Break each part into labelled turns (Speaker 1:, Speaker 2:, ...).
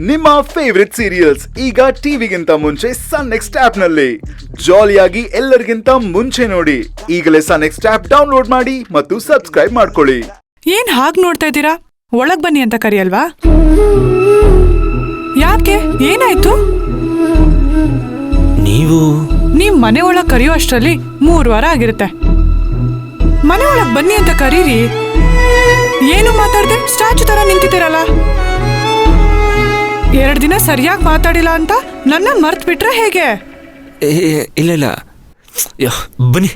Speaker 1: ನಿಮ್ಮ favourite serials ಈಗ ಟಿವಿಗಿಂತ ಮುಂಚೆ ಸನ್ ನೆಕ್ಸ್ಟ್ ಆಪ್ ನಲ್ಲಿ ಜಾಲಿಯಾಗಿ ಎಲ್ಲರಿಗಿಂತ ಮುಂಚೆ ನೋಡಿ. ಈಗಲೇ ಸನ್ ನೆಕ್ಸ್ಟ್ ಆಪ್ ಡೌನ್ಲೋಡ್ ಮಾಡಿ ಮತ್ತು ಸಬ್ಸ್ಕ್ರೈಬ್ ಮಾಡ್ಕೊಳ್ಳಿ.
Speaker 2: ಏನ್ ಹಾಗ್ ನೋಡ್ತಾ ಇದ್ದೀರಾ? ಒಳಗ್ ಬನ್ನಿ ಅಂತ ಕರಿಯಲ್ವಾ? ಯಾಕೆ, ಏನಾಯ್ತು? ನೀವ್ ಮನೆ ಒಳಗ್ ಕರಿಯೋ ಅಷ್ಟರಲ್ಲಿ 3 ವಾರ ಆಗಿರುತ್ತೆ. ಮನೆ ಒಳಗ್ ಬನ್ನಿ ಅಂತ ಕರೀರಿ. ಏನು ಮಾತಾಡ್ದೆ ಸ್ಟ್ಯಾಚು ತರ ನಿಂತಿದ್ದೀರಲ್ಲ. 2 ದಿನ ಸರಿಯಾಗಿ ಮಾತಾಡಿಲ್ಲ ಅಂತ ನನ್ನ ಮರ್ತ್ ಬಿಟ್ರೆ ಹೇಗೆ?
Speaker 3: ಇಲ್ಲ ಬನ್ನಿ.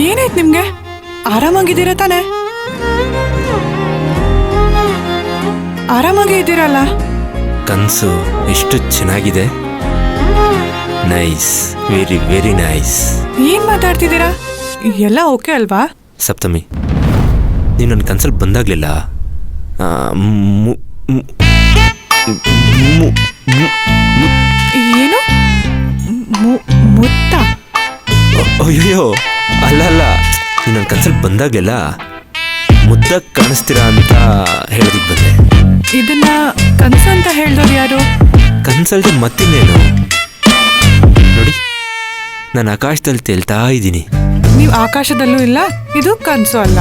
Speaker 2: ಏನಾಯ್ತು ನಿಮ್ಗೆ? ಆರಾಮಾಗಿದ್ದೀರ ತಾನೆ? ಆರಾಮಾಗಿ ಇದ್ದೀರಲ್ಲ?
Speaker 3: ಕನ್ಸು ಎಷ್ಟು ಚೆನ್ನಾಗಿದೆ. Nice, very very nice.
Speaker 2: ಏನ್ ಮಾತಾಡ್ತಿದ್ದೀರಾ? ಎಲ್ಲ ಓಕೆ ಅಲ್ವಾ?
Speaker 3: ಸಪ್ತಮಿ, ನೀನು ನನ್ನ ಕನ್ಸಲ್ಲಿ ಬಂದಾಗ್ಲಿಲ್ಲ.
Speaker 2: ಏನು ಮುತ್ತ?
Speaker 3: ಅಯ್ಯೋ ಅಲ್ಲ, ನೀನು ನನ್ನ ಕನ್ಸಲ್ಲಿ ಬಂದಾಗ್ಲಿಲ್ಲ ಮುದ್ದಾಗಿ ಕಾಣಿಸ್ತೀರಾ ಅಂತ ಹೇಳೋದಕ್ಕೆ ಬಂದೆ.
Speaker 2: ಇದನ್ನ ಕನ್ಸು ಅಂತ ಹೇಳ್ದವ್ರು ಯಾರು?
Speaker 3: ಕನ್ಸಲ್ದೆ ಮತ್ತಿನ್ನೇನು? ನೋಡಿ, ನಾನು ಆಕಾಶದಲ್ಲಿ ತೇಲ್ತಾ ಇದ್ದೀನಿ.
Speaker 2: ನೀವು ಆಕಾಶದಲ್ಲೂ ಇಲ್ಲ, ಇದು ಕನ್ಸು ಅಲ್ಲ.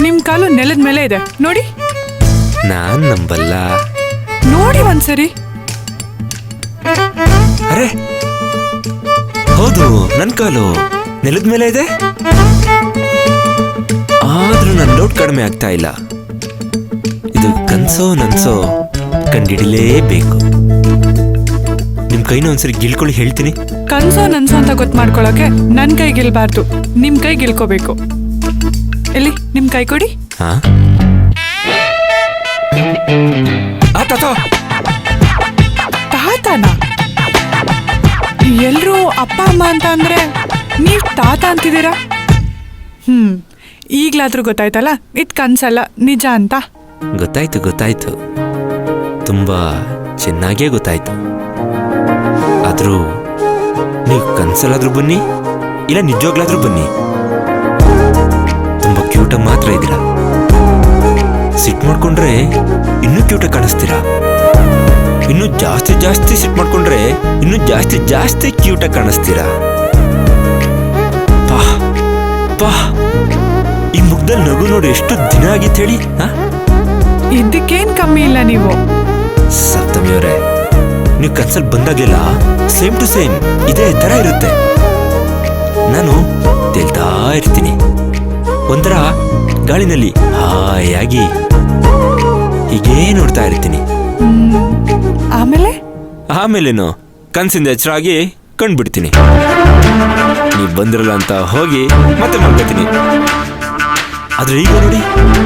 Speaker 2: ನಿಮ್ ಕಾಲು ನೆಲದ ಮೇಲೆ ಇದೆ ನೋಡಿ.
Speaker 3: ನಾನ್ ನಂಬಲ್ಲ.
Speaker 2: ನೋಡಿ ಒಂದ್ಸರಿ.
Speaker 3: ಅರೆ ಹೌದು, ನನ್ನ ಕಾಲು ನೆಲದ ಮೇಲೆ ಇದೆ. ಆದ್ರೂ ನನ್ನ ಲೋಡ್ ಕಡಿಮೆ ಆಗ್ತಾ ಇಲ್ಲ. ಇದು ಕನ್ಸೋ ನನ್ಸೋ ಕಂಡಿಡಿಲೇಬೇಕು. ನಿಮ್ ಕೈನ ಒಂದ್ಸರಿ ಗಿಲ್ಕೊಳ್ಳಿ, ಹೇಳ್ತೀನಿ.
Speaker 2: ಕನ್ಸೋ ನನ್ಸೋ ಅಂತ ಗೊತ್ತು ಮಾಡ್ಕೊಳಕ್ಕೆ ನನ್ ಕೈ ಗಿಲ್ಬಾರ್ದು, ನಿಮ್ ಕೈ ಗಿಲ್ಕೋಬೇಕು. ಎಲ್ಲಿ ನಿಮ್ ಕೈ ಕೊಡಿ. ತಾತನ ಎಲ್ರೂ ಅಪ್ಪ ಅಮ್ಮ ಅಂತ ಅಂದ್ರೆ ನೀವ್ ತಾತ ಅಂತಿದ್ದೀರಾ? ಈಗ್ಲಾದ್ರೂ ಗೊತ್ತಾಯ್ತಲ್ಲ ಇದ್ ಕನ್ಸಲ್ಲ ನಿಜ ಅಂತ.
Speaker 3: ಗೊತ್ತಾಯ್ತು, ತುಂಬಾ ಚೆನ್ನಾಗೇ ಗೊತ್ತಾಯ್ತು. ಆದ್ರೂ ನೀವು ಕನ್ಸಲ್ಲಾದ್ರೂ ಬನ್ನಿ, ಇಲ್ಲ ನಿಜವಾಗ್ಲಾದ್ರೂ ಬನ್ನಿ, ತುಂಬಾ ಕ್ಯೂಟಾಗಿ ಮಾತ್ರ ಇದ್ದೀರಾ. ಸಿಟ್ ಮಾಡ್ಕೊಂಡ್ರೆ ಇನ್ನೂ ಕ್ಯೂಟಾಗಿ ಕಾಣಿಸ್ತೀರಾ. ಇನ್ನೂ ಜಾಸ್ತಿ ಸಿಟ್ ಮಾಡ್ಕೊಂಡ್ರೆ ಇನ್ನೂ ಜಾಸ್ತಿ ಕ್ಯೂಟಾಗಿ ಕಾಣಿಸ್ತೀರಾ. ಪಾ ಈ ಮುಗ್ದಲ್ಲಿ ನಗು ನೋಡಿ ಎಷ್ಟು ದಿನ ಆಗಿತ್ತು ಹೇಳಿ.
Speaker 2: ಇದಕ್ಕೇನ್ ಕಮ್ಮಿ ಇಲ್ಲ ನೀವು.
Speaker 3: ಸಪ್ತಮಿಯವರೇ, ನೀವು ಕನ್ಸಲ್ ಬಂದಾಗೆಲ್ಲ ಸೇಮ್ ಟು ಸೇಮ್ ಇದೇ ತರ ಇರುತ್ತೆ. ನಾನು ತೇಲ್ತಾ ಇರ್ತೀನಿ, ಒಂಥರ ಗಾಳಿನಲ್ಲಿ ಹಾಯಾಗಿ ಹೀಗೇ ನೋಡ್ತಾ ಇರ್ತೀನಿ. ಆಮೇಲೇನು ಕನ್ಸಿಂದ ಎಚ್ಚರಾಗಿ ಕಂಡ್ಬಿಡ್ತೀನಿ. ನೀವು ಬಂದಿರಲ್ಲ ಅಂತ ಹೋಗಿ ಮತ್ತೆ ಮಾಡ್ಕೊತೀನಿ. ಆದ್ರೆ ಈಗ ನೋಡಿ,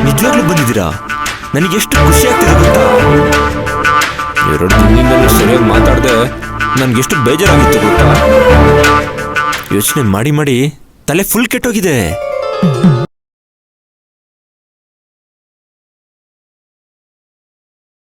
Speaker 3: ನಿಜವಾಗ್ಲೂ ಬಂದಿದ್ದೀರಾ. ನನಗೆಷ್ಟು ಖುಷಿ ಆಗ್ತಿದೆ ಗೊತ್ತಾ? 2 ದಿನದಿಂದ ಸರಿಯಾಗಿ ಮಾತಾಡದೆ ನನ್ಗೆಷ್ಟು ಬೇಜಾರಾಗಿತ್ತು ಗೊತ್ತಾ? ಯೋಚನೆ ಮಾಡಿ ತಲೆ ಫುಲ್ ಕೆಟ್ಟೋಗಿದೆ.